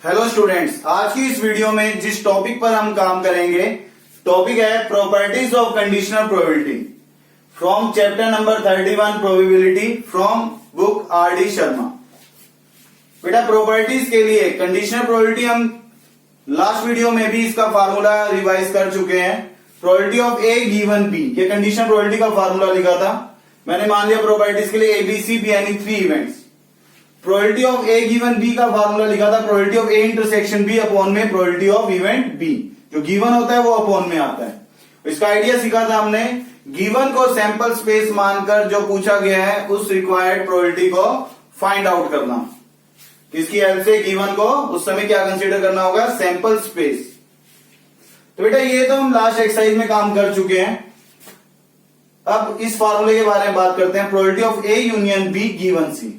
Hello students, आज की इस वीडियो में जिस टॉपिक पर हम काम करेंगे टॉपिक है properties of conditional probability from chapter number 31 probability from book R D Sharma. बेटा प्रॉपर्टीज के लिए कंडीशनल प्रोबेबिलिटी हम लास्ट वीडियो में भी इसका फार्मूला रिवाइज कर चुके हैं। Probability of A given B, ये कंडीशनल प्रोबेबिलिटी का फार्मूला लिखा था मैंने। मान लिया प्रॉपर्टीज के लिए एबीसी बी यानी 3 events. Probability of A given B का फार्मूला लिखा था probability of A intersection B upon में प्रोबेबिलिटी ऑफ इवेंट बी। जो गिवन होता है वो अपॉन में आता है। इसका आइडिया सीखा था हमने। गिवन को सैंपल स्पेस मानकर जो पूछा गया है उस रिक्वायर्ड प्रोबेबिलिटी को फाइंड आउट करना। किसकी हेल्प से? गिवन को उस समय क्या कंसीडर करना होगा? Sample space. तो बेटा ये तो हम लास्ट एक्सरसाइज में काम कर चुके हैं। अब इस फार्मूले के बारे में बात करते हैं। Probability of A union B given C.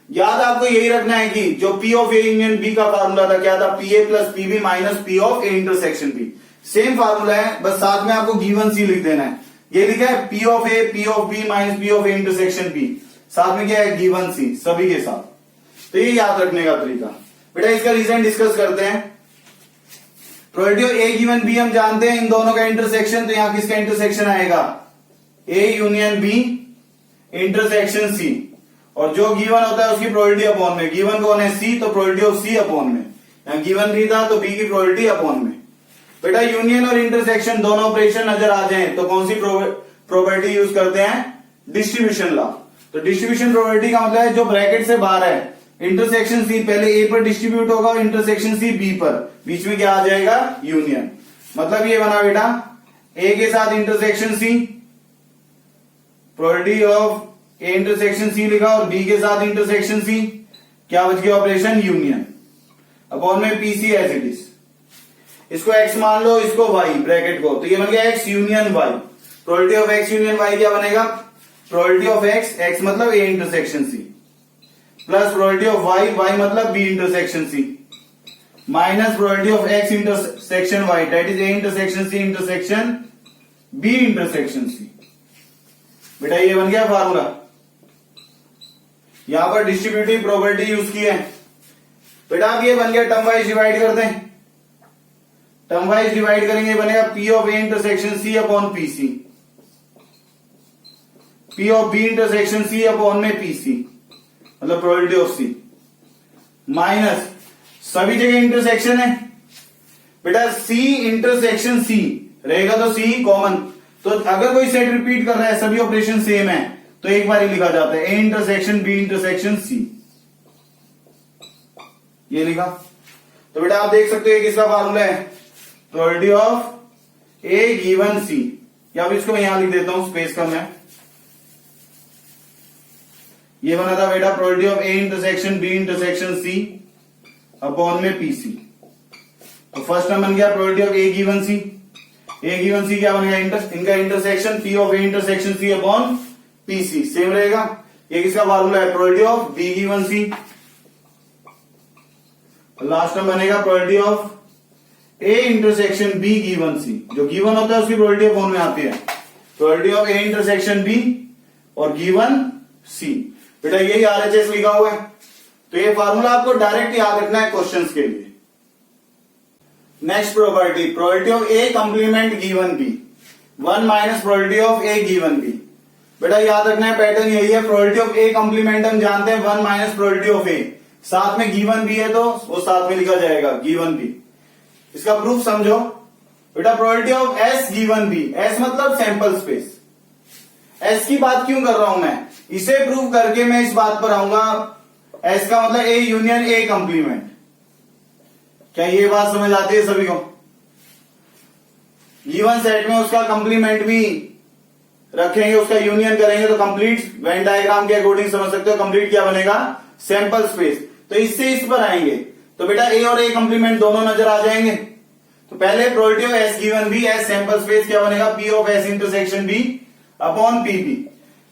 याद आपको यही रखना है कि जो P of A union B का फार्मूला था क्या था? P A plus P B minus P of A intersection B. Same formula है, बस साथ में आपको गिवन सी लिख देना है। ये लिखा है P of A P of B minus P of A intersection B, साथ में क्या है? गिवन सी, सभी के साथ। तो ये याद रखने का तरीका। बेटा इसका रीजन डिस्कस करते हैं। Probability of A given B हम जानते हैं इन दोनों का इंटरसेक्शन, तो यहां किसका इंटरसेक्शन आएगा? A union B intersection C. और जो गिवन होता है उसकी प्रोबेबिलिटी अपॉन में। गिवन कौन है? सी, तो प्रोबेबिलिटी ऑफ सी अपॉन में। यहां गिवन बी था तो बी की प्रोबेबिलिटी अपॉन में। बेटा यूनियन और इंटरसेक्शन दोनों ऑपरेशन नजर आ जाएं तो कौन सी प्रोबेबिलिटी यूज करते हैं? Distribution law. तो डिस्ट्रीब्यूशन प्रोबेबिलिटी का मतलब है जो ब्रैकेट से बाहर है, इंटरसेक्शन सी पहले ए पर डिस्ट्रीब्यूट होगा और इंटरसेक्शन सी बी पर, बीच में क्या आ जाएगा? यूनियन। मतलब ये बना बेटा ए के साथ intersection C, probability of A intersection C लिखा, और बी के साथ इंटरसेक्शन सी, क्या बच गया? ऑपरेशन यूनियन अपॉन में पीसी एज इट इज। इसको एक्स मान लो, इसको वाई ब्रैकेट को, तो ये बन गया X union Y. Probability of X union Y क्या बनेगा? प्रोबेबिलिटी ऑफ एक्स, एक्स मतलब A intersection C, plus probability of Y, Y मतलब B intersection C, minus probability of X intersection Y that is A intersection C intersection B intersection C. बेटा ये बन गया formula. यहां पर distributive probability use की है। बेटा अब ये बन गया, टर्म वाइज डिवाइड कर दें। टर्म वाइज डिवाइड करेंगे, बनेगा P of A intersection C upon P C, P of B intersection C upon में पी सी, मतलब प्रोबेबिलिटी ऑफ सी, माइनस सभी जगह इंटरसेक्शन है। बेटा सी इंटरसेक्शन सी रहेगा तो सी कॉमन, तो अगर कोई सेट रिपीट कर रहा है, सभी ऑपरेशन सेम है, तो एक बार ही लिखा जाता है A intersection B intersection C, ये लिखा। तो बेटा आप देख सकते हो किसका फार्मूला है? Probability of A given C, या फिर इसको मैं यहां लिख देता हूं, स्पेस कम है। ये बना था बेटा probability of A intersection B intersection C upon में पीसी। तो फर्स्ट टर्म बन गया probability of A given C. A given C क्या बनेगा? इनका intersection P of A intersection C upon PC, same रहेगा। ये किसका फार्मूला है? Probability of B given C. Last term बनेगा probability of A intersection B given C. जो given होता है उसकी प्रोबेबिलिटी अपॉन में आती है। Probability of A intersection B और गिवन सी। बेटा यही आरएचएस लिखा हुआ है, तो ये फार्मूला आपको डायरेक्ट याद रखना है क्वेश्चंस के लिए। Next probability, probability of A complement given B, 1 minus probability of A given B. बेटा याद रखना है पैटर्न यही है। प्रोबेबिलिटी ऑफ ए कंप्लीमेंट हम जानते हैं 1 माइनस प्रोबेबिलिटी ऑफ ए, साथ में गिवन बी है तो वो साथ में लिखा जाएगा गिवन बी। इसका प्रूफ समझो। बेटा probability of S given B, S मतलब सैंपल स्पेस। एस की बात क्यों कर रहा हूं मैं? इसे प्रूव करके मैं इस बात पर आऊंगा। एस का मतलब ए यूनियन ए कंप्लीमेंट। क्या ये बात समझ आती है सभी को? गिवन सेट में उसका कंप्लीमेंट भी रखेंगे, उसका यूनियन करेंगे तो कंप्लीट वेन डायग्राम के अकॉर्डिंग समझ सकते हो कंप्लीट क्या बनेगा? Sample space. तो इससे इस पर आएंगे तो बेटा ए और ए कंप्लीमेंट दोनों नजर आ जाएंगे। तो पहले probability of S given B, S sample space क्या बनेगा? P of S intersection B upon P B.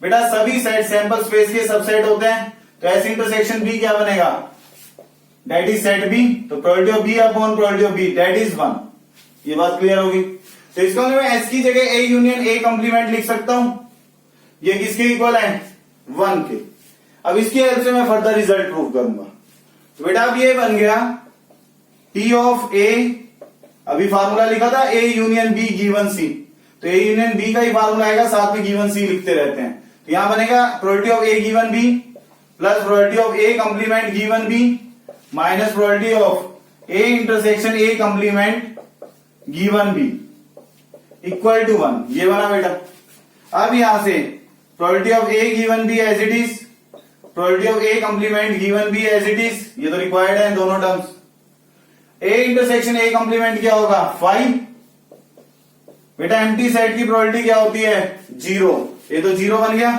बेटा सभी सेट सैंपल स्पेस के सबसेट होते हैं, तो एस इंटरसेक्शन बी क्या बनेगा? दैट इज सेट बी, तो probability of B upon probability of B that is 1। ये बात क्लियर होगी। तो इसका मैं एस की जगह ए यूनियन ए कंप्लीमेंट लिख सकता हूं। ये किसके इक्वल है? 1 के। अब इसकी हेल्प से मैं फर्दर रिजल्ट प्रूव करूंगा। तो बेटा अब ये बन गया P ऑफ A, अभी फार्मूला लिखा था A union B given C, तो A यूनियन B का ही फार्मूला आएगा, साथ में गिवन C लिखते रहते हैं। तो यहां बनेगा probability of A given B plus probability of A complement given B minus probability of A intersection A complement given B equal to 1। ये बना बेटा। अब यहां से probability of A given B as it is, probability of A complement given B as it is, ये तो required है दोनों terms. A intersection A complement क्या होगा 5। बेटा एम्प्टी सेट की प्रोबेबिलिटी क्या होती है 0, ये तो 0 बन गया।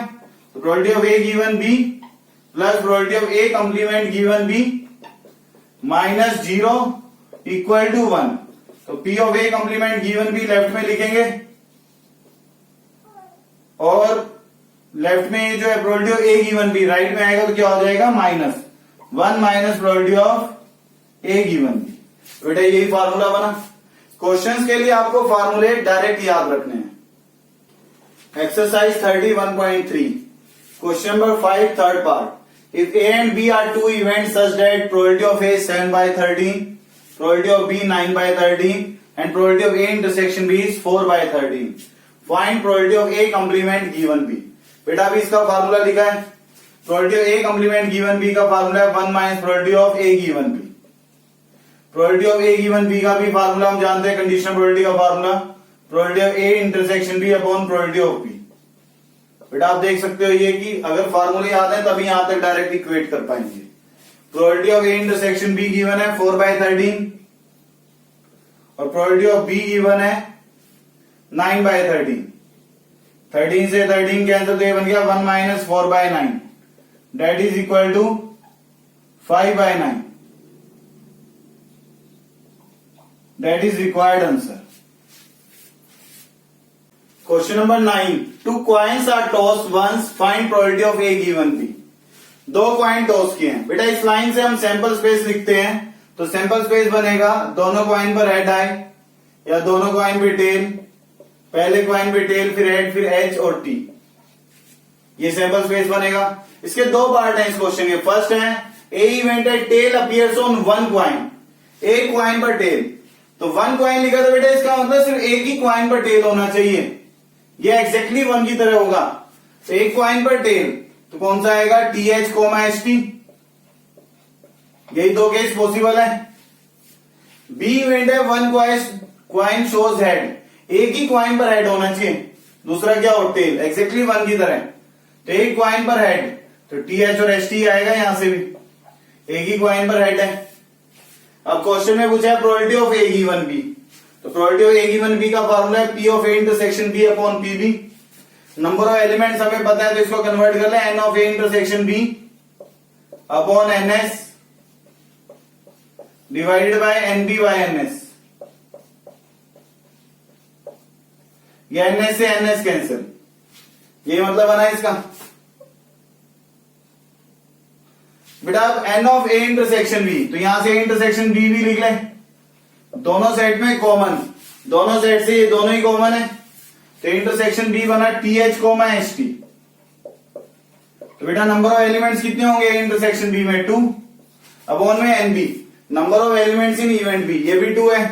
तो probability of A given B plus probability of A complement given B minus 0 equal to 1। तो P of A complement given B left में लिखेंगे और लेफ्ट में जो है probability of A given B right में आएगा तो क्या हो जाएगा -1 minus probability of A given B। बेटा यही फार्मूला बना। क्वेश्चंस के लिए आपको फार्मूले डायरेक्ट याद रखने हैं। Exercise 31.3 question number 5 third part. If A and B are two events such that probability of A 7/13, probability of B 9/13 and probability of A intersection B is 4/13, find probability of A complement given B। बेटा अभी इसका formula लिखा है। probability of A complement given B का formula है 1 minus probability of A given B। Probability of A given B का भी formula हम जानते हैं, कंडीशनल प्रोबेबिलिटी का formula, probability of A intersection B upon probability of B। बेटा आप देख सकते हो ये कि अगर फार्मूले याद है तभी यहां तक डायरेक्ट इक्वेट कर पाएंगे। Probability of A intersection B given है 4/13 और प्रोबेबिलिटी ऑफ B गिवन है 9/13। 13 से 13 कैंसिल, तो ये बन गया 1 minus 4/9 that is equal to 5/9। That is required answer. Question number 9. Two coins are tossed once. Find probability of A given B. दो coin toss किए हैं। बेटा इस लाइन से हम सैंपल स्पेस लिखते हैं, तो सैंपल स्पेस बनेगा दोनों कॉइन पर हेड आए या दोनों कॉइन पे टेल, पहले कॉइन पे टेल फिर हेड फिर एच और टी, ये सैंपल स्पेस बनेगा। इसके दो पार्ट हैं इस क्वेश्चन के। फर्स्ट है ए इवेंट है tail appears on one coin, एक क्वाइन पर टेल, तो वन क्वाइन लिखा था बेटा, इसका मतलब सिर्फ एक ही क्वाइन पर टेल होना चाहिए, ये एग्जैक्टली वन की तरह होगा। तो एक क्वाइन पर टेल तो कौन सा आएगा T H coma H T, यही दो केस पॉसिबल है। बी इवेंट है वन क्वाइन शोज हेड, एक ही क्वाइन पर हेड होना चाहिए, दूसरा क्या हो टेल, एग्जैक्टली वन की तरह। तो एक क्वाइन पर हेड तो टी एच और एच टी आएगा, यहां से भी एक ही क्वाइन पर हेड है। अब क्वेश्चन में पूछा है probability of A given B, तो probability of A given B का फॉर्मूला है P of A intersection B upon P B. Number of elements हमें पता है तो इसको कन्वर्ट कर ले N of A intersection B upon N S divided by N B by N S. ये एन एस से एन एस कैंसिल, ये मतलब बना इसका। बेटा अब N of A intersection B, तो यहां से इंटरसेक्शन बी भी लिख ले, दोनों सेट में कॉमन, दोनों सेट से ये दोनों ही कॉमन है, तो इंटरसेक्शन बी बना T H coma H T. तो बेटा नंबर ऑफ एलिमेंट्स कितने होंगे इंटरसेक्शन बी में 2 अपॉन में n B, number of elements in event B, ये भी 2 है,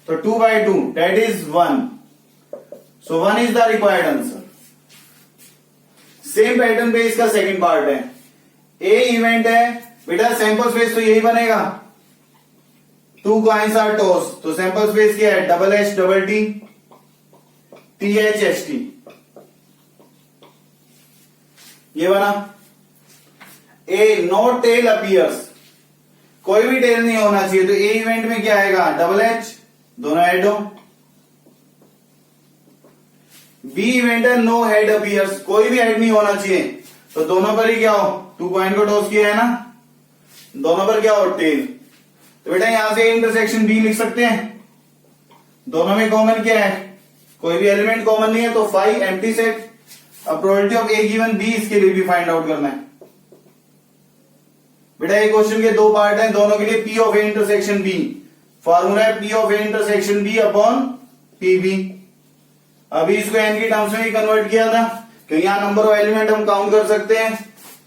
तो 2/2 that is 1, so 1 is the required answer. Same pattern पे इसका सेकंड पार्ट है, ए इवेंट है बेटा, सैंपल स्पेस तो यही बनेगा, 2 कॉइन्स आर टॉस, तो सैंपल स्पेस क्या है double H double T T H H T, ये बना। ए नो टेल अपीयर्स, कोई भी टेल नहीं होना चाहिए, तो ए इवेंट में क्या आएगा डबल एच, दोनों हेड हो। बी इवेंट है नो हेड अपीयर्स, कोई भी हेड नहीं होना चाहिए, तो दोनों पर ही क्या हो, 2 कॉइन को टॉस किया है ना, दोनों पर क्या हो टेल। तो बेटा यहां से इंटरसेक्शन बी लिख सकते हैं, दोनों में कॉमन क्या है, कोई भी एलिमेंट कॉमन नहीं है, तो 5 एम्प्टी सेट। अब probability of A given B इसके लिए भी फाइंड आउट करना है। बेटा ये क्वेश्चन के 2 पार्ट हैं, दोनों के लिए P of A intersection B, formula है P of A intersection B upon P B. अभी इसको एन की टर्म्स में ही कन्वर्ट किया था, क्योंकि यहां नंबर ऑफ एलिमेंट हम काउंट कर सकते हैं,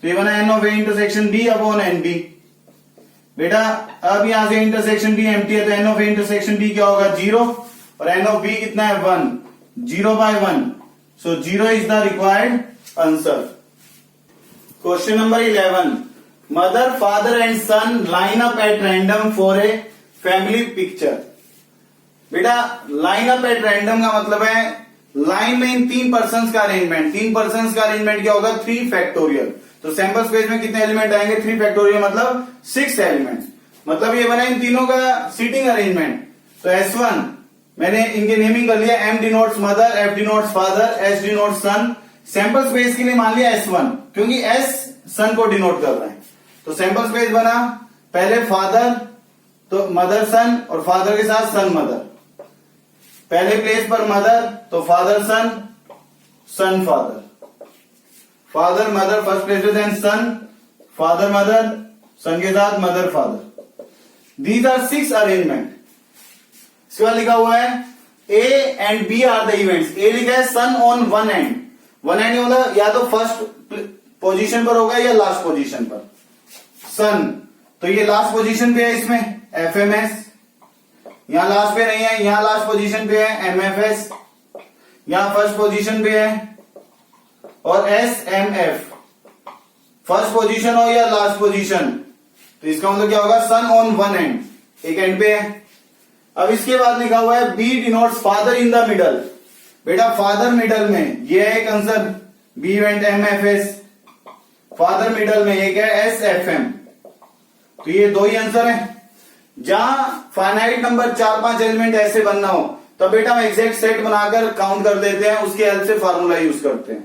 तो ये बना n of A intersection B upon n B. बेटा अब यहां से इंटरसेक्शन बी एम्प्टी है तो n of A intersection B क्या होगा 0 और एन ऑफ बी कितना है 1, 0/1, so 0 is the required answer. Question number 11, mother father and son line up at random for a family picture. बेटा लाइन अप एट रैंडम का मतलब है line में इन 3 पर्सन्स का अरेंजमेंट। 3 पर्सन्स का अरेंजमेंट क्या होगा 3 फैक्टोरियल। तो सैंपल स्पेस में कितने एलिमेंट आएंगे 3 फैक्टोरियल मतलब 6 एलिमेंट। मतलब ये बना इन तीनों का सीटिंग अरेंजमेंट। तो S1 मैंने इनके नेमिंग कर लिया, M denotes mother, F denotes father, S denotes son. Sample space के लिए मान लिया S1 क्योंकि S सन को डिनोट कर रहा है। तो सैंपल स्पेस बना पहले फादर तो मदर सन और फादर के साथ सन मदर। पहले प्लेस पर मदर तो father son, son father, father mother first place पे, then son father mother, son के साथ mother father. These are 6 arrangement. इसके बाद लिखा हुआ है A and B are the events. A लिखा है son on one end. One end होगा या तो फर्स्ट पोजीशन पर होगा या लास्ट पोजीशन पर। सन तो ये लास्ट पोजीशन पे है, इसमें FMS, यहां लास्ट पे नहीं है, यहां लास्ट पोजीशन पे है MFS, यहां फर्स्ट पोजीशन पे है और SMF। फर्स्ट पोजीशन हो या लास्ट पोजीशन तो इसका मतलब क्या होगा सन ऑन वन एंड, एक एंड पे है। अब इसके बाद लिखा हुआ है B denotes father in the middle. बेटा फादर मिडल में ये है एक answer, B event MFS, father middle में एक है SFM। तो ये 2 ही आंसर है। जहां फाइनाइट नंबर 4-5 एलिमेंट ऐसे बनना हो तब बेटा हम एग्जैक्ट सेट बनाकर काउंट कर देते हैं, उसके हेल्प से फार्मूला यूज करते हैं।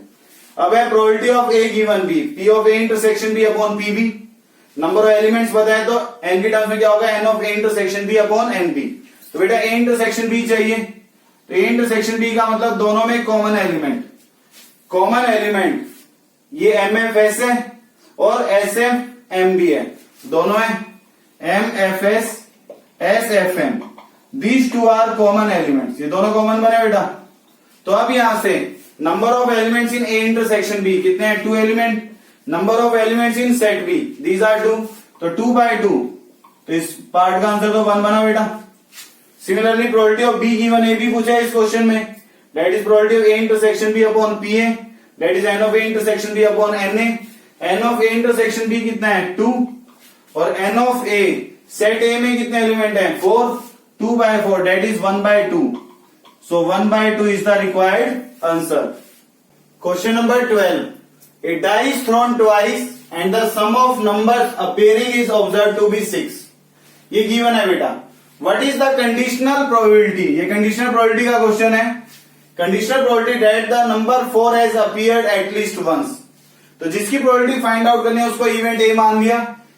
अब है probability of A given B, P of A intersection B upon P B. Number of elements बताए तो एन की टर्म्स में क्या होगा n of A intersection B upon n B. तो बेटा ए इंटरसेक्शन बी चाहिए तो ए इंटरसेक्शन बी का मतलब दोनों में कॉमन एलिमेंट। कॉमन एलिमेंट ये MFS है और SFM है, दोनों है MFS SFM। These 2 are common elements, ये दोनों कॉमन बने बेटा। तो अब यहां से number of elements in A intersection B कितने हैं 2 element. Number of elements in set B these are 2, तो 2/2। तो इस पार्ट का आंसर तो 1 बना बेटा। Similarly probability of B given A भी पूछा है इस क्वेश्चन में, that is probability of A intersection B upon P A, that is N of A intersection B upon N A. N of A intersection B कितना है 2 और N of A set A में कितने element है 4, 2/4 that is 1/2। So 1/2 is the required answer. Question number 12, A die is thrown twice and the sum of numbers appearing is observed to be 6। ये given है बेटा। What is the conditional probability, ये conditional probability का question है। Conditional probability that the number 4 has appeared at least once. तो जिसकी probability find out करनी है उसको इवेंट ए मान लिया।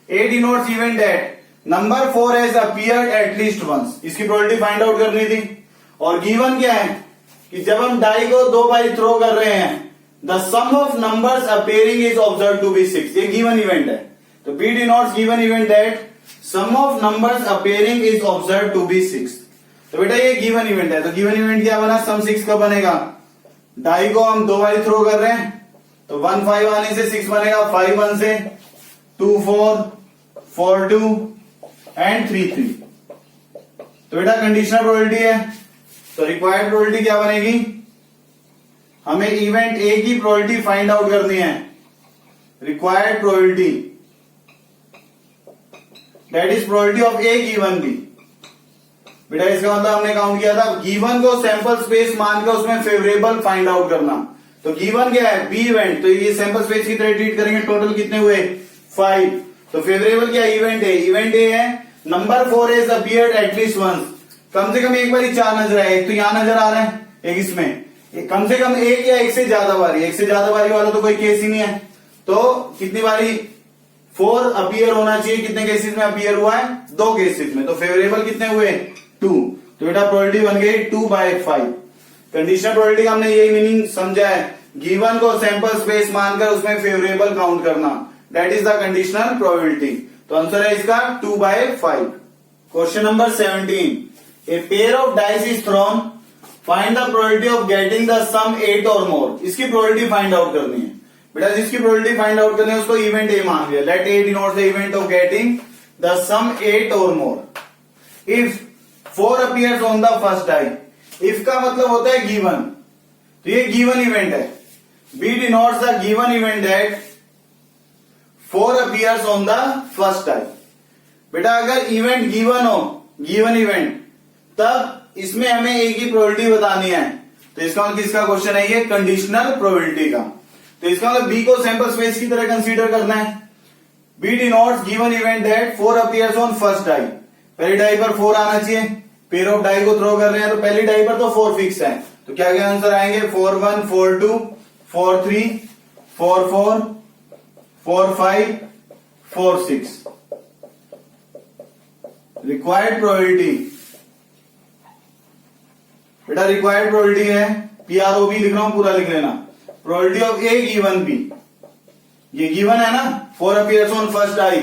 A denotes event that number 4 has appeared at least once, इसकी प्रोबेबिलिटी फाइंड आउट करनी थी। और गिवन क्या है कि जब हम डाई को 2 बार थ्रो कर रहे हैं the sum of numbers appearing is observe to be 6, ये गिवन इवेंट है। तो B denotes given event that sum of numbers appearing is observe to be 6। तो बेटा ये गिवन इवेंट है, तो गिवन इवेंट क्या बना सम 6 का बनेगा। डाई को हम 2 बार थ्रो कर रहे हैं तो 1 5 आने से 6 बनेगा, 5 1 से 2 4 4 2 एंड 3 3। तो बेटा कंडीशनल प्रोबेबिलिटी है तो रिक्वायर्ड प्रोबेबिलिटी क्या बनेगी, हमें इवेंट ए की प्रोबेबिलिटी फाइंड आउट करनी है। Required probability that is probability of A given B. बेटा इसका मतलब हमने काउंट किया था गिवन को सैंपल स्पेस मानकर उसमें फेवरेबल फाइंड आउट करना। तो गिवन क्या है बी इवेंट, तो ये सैंपल स्पेस की तरह ट्रीट करेंगे। टोटल कितने हुए 5। तो फेवरेबल क्या इवेंट ए, इवेंट ए है number 4 has appeared at least once. कम से कम एक बार 4 नजर आए, एक तो यहां नजर आ रहा है एक इसमें, कम से कम एक या एक से ज्यादा बारी, एक से ज्यादा बारी वाला तो कोई केस ही नहीं है। तो कितनी बारी 4 अपीयर होना चाहिए, कितने केसेस में अपीयर हुआ है 2 केसेस में। तो फेवरेबल कितने हुए 2। तो बेटा प्रोबेबिलिटी बन गई 2/5। कंडीशनल प्रोबेबिलिटी का हमने यही मीनिंग समझा है, गिवन को सैंपल स्पेस मानकर उसमें फेवरेबल काउंट करना, that is the conditional probability. तो आंसर है इसका 2/5। Question number 17, A pair of dice is thrown, find the probability of getting the sum 8 or मोर। इसकी प्रोबेबिलिटी फाइंड आउट करनी है। बेटा जिसकी प्रोबेबिलिटी फाइंड आउट करनी है उसको इवेंट ए मान लिया। Let A denotes the event of getting the sum 8 or more if 4 appears on the first die. If का मतलब होता है गिवन, तो ये गिवन इवेंट है। B denotes the given event that 4 appears on the first die. बेटा अगर event given हो, गिवन इवेंट, तब इसमें हमें एक ही प्रोबेबिलिटी बतानी है। तो इसका मतलब किसका क्वेश्चन है ये? कंडीशनल प्रोबेबिलिटी का। तो इसका मतलब बी को सैंपल स्पेस की तरह कंसीडर करना है। B denotes given event that 4 appears on first die. पहली डाई पर 4 आना चाहिए। पेयर ऑफ डाई को थ्रो कर रहे हैं तो पहली डाई पर तो 4 फिक्स है, तो क्या क्या आंसर आएंगे? 4 1 4 2 4 3 4 4 4 5 4 6। रिक्वायर्ड प्रोबेबिलिटी, बेटा रिक्वायर्ड प्रोबेबिलिटी है, PROB लिख रहा हूं, पूरा लिख लेना। Probability of A given B, ये गिवन है ना, 4 अपीयर्स ऑन फर्स्ट डाई,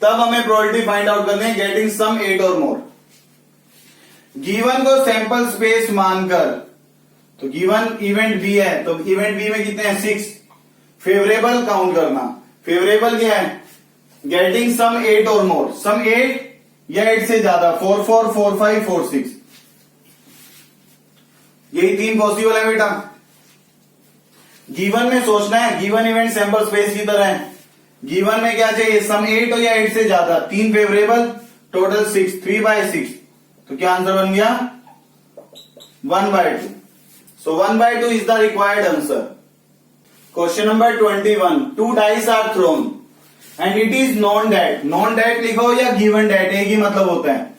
तब हमें प्रोबेबिलिटी फाइंड आउट करनी है getting some 8 or more. Given को सैंपल स्पेस मानकर, तो गिवन इवेंट बी है, तो इवेंट बी में कितने हैं? 6। फेवरेबल काउंट करना, फेवरेबल क्या है? गेटिंग सम 8 और मोर, सम 8 या 8 से ज्यादा, 4 4 4 5 4 6, यही 3 पॉसिबल है बेटा। गिवन में सोचना है, गिवन इवेंट सैंपल स्पेस की तरह है। गिवन में क्या चाहिए? सम 8 हो या 8 से ज्यादा, 3 फेवरेबल, टोटल 6, 3/6, तो क्या आंसर बन गया? 1/2। So 1/2 is the required answer. Question number 21, 2 dice are thrown and it is known that. Known that लिखो या गिवन डैट, एक ही मतलब होता है।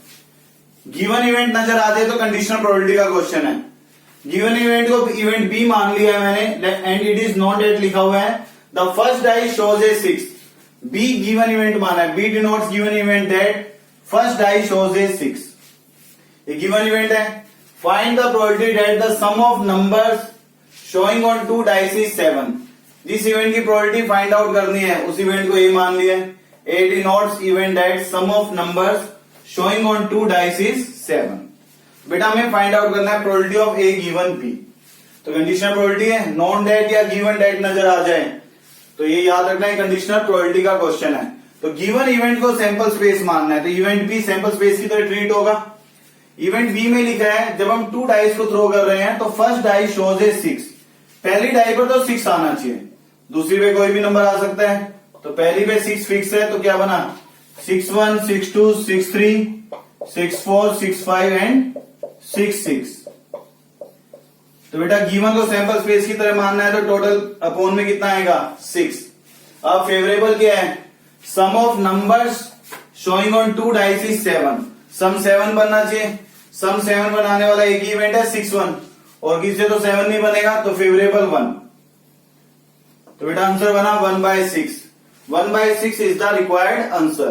गिवन इवेंट नजर आ जाए तो कंडीशनल प्रोबेबिलिटी का क्वेश्चन है। गिवन इवेंट को इवेंट बी मान लिया है मैंने, and it is known that लिखा हुआ है। The first die shows a 6। B given event माना है, B denotes given event that first die shows a 6। ये गिवन इवेंट है। Find the probability that the sum of numbers showing on 2 dice is 7। जिस event की probability find out करनी है उस event को ए मान लिया है। A denotes event that sum of numbers showing on 2 dice is 7। बेटा हमें फाइंड आउट करना है probability of A given B. तो कंडीशनल प्रोबेबिलिटी है, नॉन डेट या गिवन डेट नजर आ जाए तो ये याद रखना है, कंडीशनल प्रोबेबिलिटी का क्वेश्चन है। तो गिवन इवेंट को सैंपल स्पेस मानना है, तो इवेंट बी सैंपल स्पेस की तरह ट्रीट होगा। इवेंट बी में लिखा है जब हम 2 डाइस को थ्रो कर रहे हैं तो फर्स्ट डाई शोज ए 6। पहली डाई पर तो 6 आना चाहिए, दूसरी पे कोई भी नंबर आ सकता है। तो पहली पे 6 फिक्स है, तो क्या बना? 6 1 6 2 6 3 6 4 6 5 एंड 6 6। तो बेटा गिवन को सैंपल स्पेस की तरह मानना है तो टोटल अपॉन में कितना आएगा? 6। अब फेवरेबल क्या है? Sum of numbers showing on 2 dice is 7। Sum 7 बनना चाहिए। सम 7 बनाने वाला एक ही इवेंट है 6 1, और किसी से तो 7 नहीं बनेगा, तो फेवरेबल 1। तो बेटा आंसर बना 1/6। 1/6 is the required answer.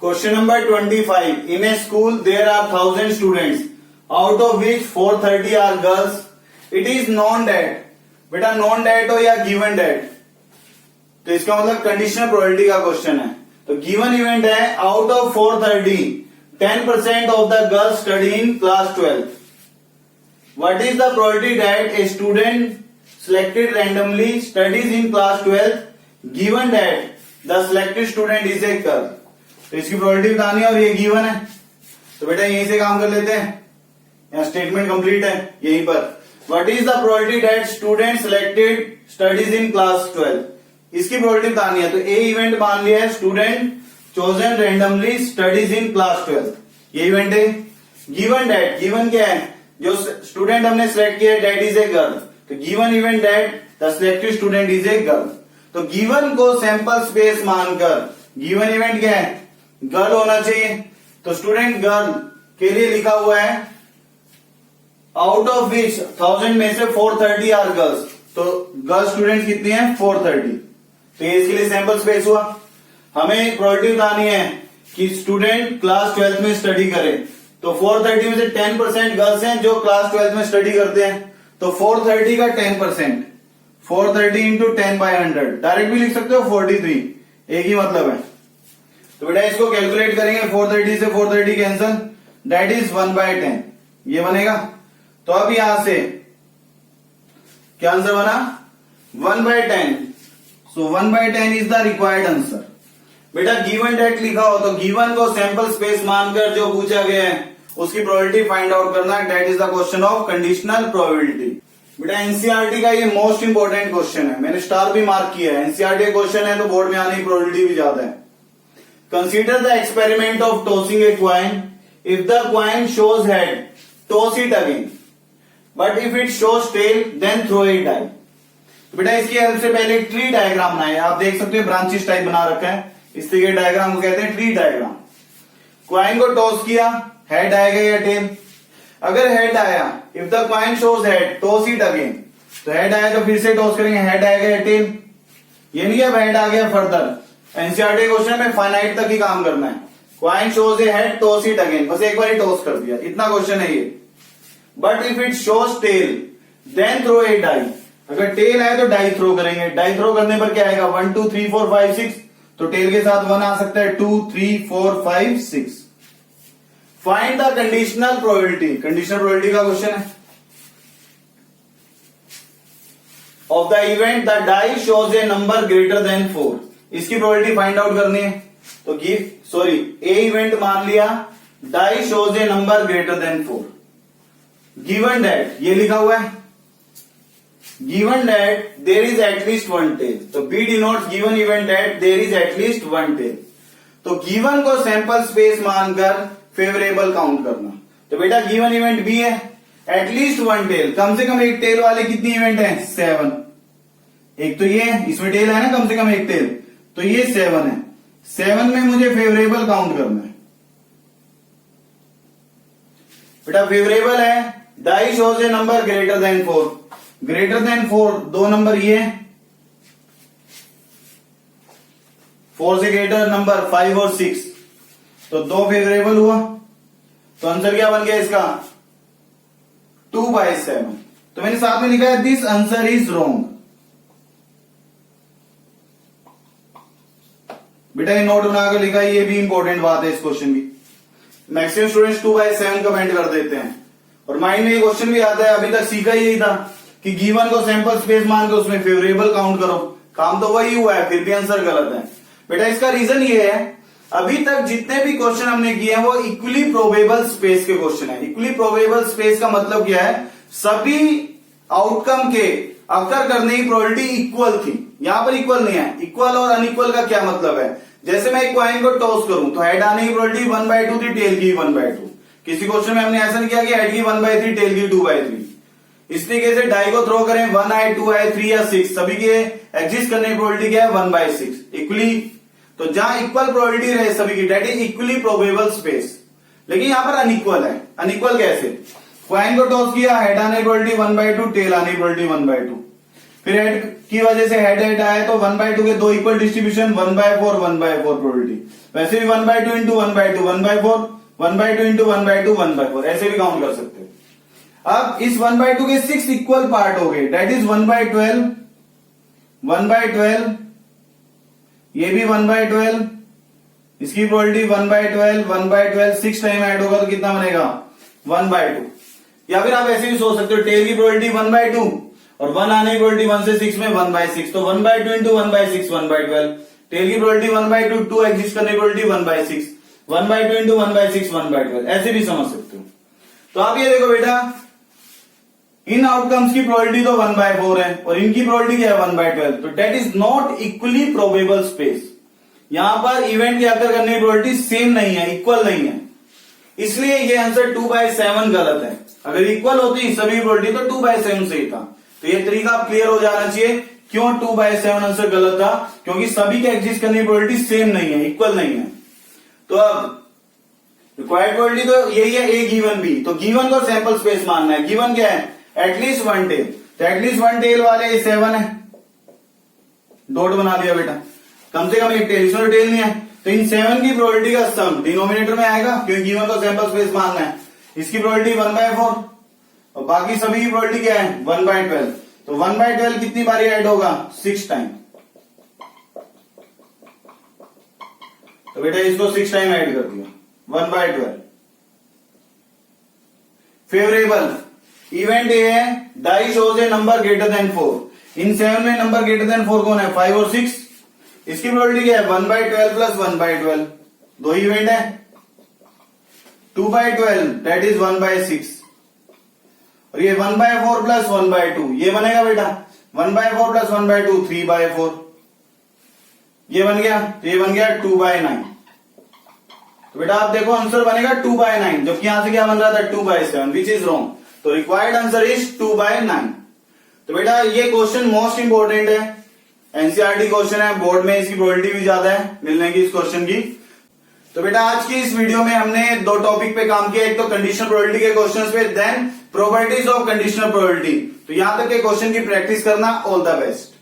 Question number 25, in a school there are 1000 students out of which 430 are girls. It is known that. बेटा नॉन डेट हो या गिवन डेट, तो इसका मतलब कंडीशनल प्रोबेबिलिटी का क्वेश्चन है। तो गिवन इवेंट है out of 430 10% of the girls study in class 12। What is the probability that a student selected randomly studies in class 12 given that the selected student is a girl। तो इसकी probability बतानी है और ये given है, तो बेटा यहीं से काम कर लेते हैं। यहाँ स्टेटमेंट कंप्लीट है यहीं पर। What is the probability that student selected studies in class 12, इसकी प्रोबेबिलिटी बतानी है। तो ए इवेंट मान लिया है, student chosen randomly studies in class 12, ये इवेंट है। गिवन डेट, गिवन क्या है? जो स्टूडेंट हमने सिलेक्ट किया है डेट इज ए गर्ल, तो given event that the selected student is a girl. तो गिवन को सैंपल स्पेस मानकर, गिवन इवेंट क्या है? गर्ल होना चाहिए। तो स्टूडेंट गर्ल के लिए लिखा हुआ है आउट ऑफ विच 1000 में से 430 आर गर्ल्स, तो गर्ल स्टूडेंट कितनी है? 430। तो ये इसके लिए सैंपल स्पेस हुआ। हमें प्रोबेबिलिटी बतानी है कि स्टूडेंट क्लास 12th में स्टडी करे, तो 430 में से 10% गर्ल्स हैं जो क्लास 12th में स्टडी करते हैं। तो 430 का 10%, 430 इंटू 10/100, डायरेक्ट भी लिख सकते हो 43, एक ही मतलब है। तो बेटा इसको कैलकुलेट करेंगे, 430 से 430 कैंसल, दैट इज 1/10, ये बनेगा। तो अब यहां से क्या आंसर बना? 1/10। सो 1/10 इज द रिक्वायर्ड आंसर। बेटा गिवन डेट लिखा हो तो गिवन को सैंपल स्पेस मानकर जो पूछा गया है उसकी प्रोबेबिलिटी फाइंड आउट करना, that is the question of conditional probability. बेटा एनसीईआरटी का ये मोस्ट इंपोर्टेंट क्वेश्चन है, मैंने स्टार भी मार्क किया है। एनसीईआरटी क्वेश्चन है तो बोर्ड में आने की प्रोबेबिलिटी भी ज्यादा है। Consider the experiment of tossing a coin, if the coin shows head toss it again, but if it shows tail then throw it die. बेटा इसकी हेल्प से पहले एक ट्री डायग्राम बनाए, आप देख सकते हो ब्रांचेस टाइप बना रखा है, इस तरह के डायग्राम को कहते हैं ट्री डायग्राम। क्वाइन को टॉस किया, हेड आएगा या टेल? अगर हेड आया, if the coin shows head toss it again, तो हेड आया तो फिर से टॉस करेंगे, हेड आएगा या टेल? ये नहीं अब हेड आ गया फर्दर। एनसीईआरटी क्वेश्चन में फाइनाइट तक ही काम करना है। Coin shows A head toss it again, बस एक बार ही टॉस कर दिया, इतना क्वेश्चन है ये। But if it shows tail then throw a die, अगर टेल आए तो डाई थ्रो करेंगे। डाई थ्रो करने पर क्या आएगा? 1 2 3 4 5 6, तो टेल के साथ 1 आ सकता है, 2 3 4 5 6। Find the conditional probability, conditional probability का क्वेश्चन है। Of the event the die shows a number greater than 4, इसकी प्रोबेबिलिटी फाइंड आउट करनी है। तो ए इवेंट मान लिया, die shows a number greater than 4, given that ये लिखा हुआ है, given that there is at least one tail, तो B denotes given event that there is at least one tail. तो गिवन को सैंपल स्पेस मानकर फेवरेबल काउंट करना। तो बेटा गिवन इवेंट बी है, एटलीस्ट वन टेल, कम से कम एक टेल वाले कितनी इवेंट है? 7। एक तो ये है, इसमें टेल है ना कम से कम एक टेल, तो ये 7 है। 7 में मुझे फेवरेबल काउंट करना है। बेटा फेवरेबल है, die shows a number greater than 4, greater than 4 दो नंबर ये, 4 से ग्रेटर नंबर 5 और 6, तो 2 फेवरेबल हुआ। तो आंसर क्या बन गया इसका? 2/7। तो मैंने साथ में लिखा है दिस आंसर इज रॉन्ग। बेटा ये नोट बनाकर लिखा है, ये भी इंपॉर्टेंट बात है इस क्वेश्चन की। मैक्सिमम स्टूडेंट्स 2/7 कमेंट कर देते हैं और माइंड में ये क्वेश्चन भी आता है, अभी तक सीखा यही था कि गिवन को सैंपल स्पेस मानकर उसमें फेवरेबल काउंट करो, काम तो वही हुआ है, फिर भी आंसर गलत है। बेटा इसका रीजन ये है, अभी तक जितने भी क्वेश्चन हमने किए हैं वो इक्वली प्रोबेबल स्पेस के क्वेश्चन है। इक्वली प्रोबेबल स्पेस का मतलब क्या है? सभी आउटकम के अकर करने की प्रोबेबिलिटी इक्वल थी। यहां पर इक्वल नहीं है। इक्वल और अनइक्वल का क्या मतलब है? जैसे मैं एक क्वाइन को टॉस करूं तो हेड आने की प्रोबेबिलिटी 1/2 थी, टेल की 1/2। किसी क्वेश्चन में हमने ऐसा नहीं किया कि हेड की 1/3 टेल की 2/3। इस तरीके से डाई को थ्रो करें 1 आई 2 आई 3 या 6, सभी के एग्जिस्ट करने की प्रोबेबिलिटी क्या है? 1/6 इक्वली। तो जहां इक्वल प्रोबेबिलिटी रहे सभी की, that is equally probable space. लेकिन यहां पर अनइक्वल है। अनइक्वल कैसे? क्वाइन को टॉस किया, हेड आने की प्रोबेबिलिटी 1/2, टेल आने की प्रोबेबिलिटी 1/2। फिर हेड की वजह से हेड हेड आए तो 1/2 के दो इक्वल डिस्ट्रीब्यूशन, 1/4 1/4 प्रोबेबिलिटी। वैसे भी 1/2 इंटू 1/2 1/4, 1/2 इंटू 1/2 1/4, ऐसे भी काउंट कर सकते हैं। अब इस 1/2 के 6 इक्वल पार्ट हो गए, डेट इज 1/12, 1/12, ये भी 1/12, इसकी प्रोबेबिलिटी 1/12, 1/12, 6 टाइम ऐड होगा तो कितना बनेगा? 1/2। या फिर आप ऐसे भी सोच सकते हो, टेल की प्रोबेबिलिटी 1/2 और 1 आने की प्रोबेबिलिटी 1 से 6 में 1/6, तो 1/2 इंटू 1/6 1/12। टेल की प्रोबेबिलिटी 1/2, 2 एग्जिस्ट करने की प्रोबेबिलिटी 1/6, 1/2 इंटू 1/6 1/12, ऐसे भी समझ सकते हो। तो आप ये देखो बेटा, इन आउटकम्स की प्रोबेबिलिटी तो 1/4 है और इनकी प्रोबेबिलिटी क्या है? 1/12। तो that is not equally probable space. यहां पर इवेंट के अकर करने की प्रोबेबिलिटी सेम नहीं है, इक्वल नहीं है, इसलिए ये आंसर 2/7 गलत है। अगर इक्वल होती सभी प्रोबेबिलिटी तो 2/7 सही था। तो ये तरीका आप क्लियर हो जाना चाहिए, क्यों 2/7 आंसर गलत था? क्योंकि सभी के एग्जिस्ट करने की प्रोबेबिलिटी सेम नहीं है, इक्वल नहीं है। तो अब रिक्वायर्ड प्रोबेबिलिटी तो यही है, ए गिवन बी। तो गिवन को सैंपल स्पेस मानना है। गिवन क्या है? At least one tail. तो एटलीस्ट वन टेल वाले 7 है, डॉट बना दिया बेटा, कम से कम एक टेल, इसमें टेल नहीं है। तो इन 7 की प्रोबेबिलिटी का सम डिनोमिनेटर में आएगा, क्योंकि गिवन को सैंपल स्पेस मानना है। इसकी प्रोबेबिलिटी 1/4 और बाकी सभी की प्रोबेबिलिटी क्या है? 1/12। तो 1/12 कितनी बारी ऐड होगा? 6 टाइम। तो बेटा इसको 6 टाइम ऐड कर दिया, 1/12। फेवरेबल इवेंट ए है, die shows a number greater than 4। इन 7 में नंबर ग्रेटर देन 4 कौन है? 5 और 6। इसकी प्रोबेबिलिटी क्या है 1/12 प्लस 1/12, दो ही इवेंट है। 2/12 दैट इज 1/6 और ये 1/4 प्लस 1/2 ये बनेगा बेटा 1/4 प्लस 1/2 3/4, ये बन गया तो ये बन गया 2/9। तो बेटा आप देखो आंसर बनेगा 2/9, जबकि यहां से क्या बन रहा था 2/7 विच इज रॉन्ग। तो रिक्वायर्ड आंसर इज 2/9। तो बेटा ये क्वेश्चन मोस्ट इंपोर्टेंट है, एनसीईआरटी क्वेश्चन है, बोर्ड में इसकी प्रोबेबिलिटी भी ज्यादा है मिलने की इस क्वेश्चन की। तो बेटा आज की इस वीडियो में हमने दो टॉपिक पे काम किया, एक तो कंडीशनल प्रोबेबिलिटी के क्वेश्चंस पे, then properties of conditional probability. तो यहां तक के क्वेश्चन की प्रैक्टिस करना। All the best.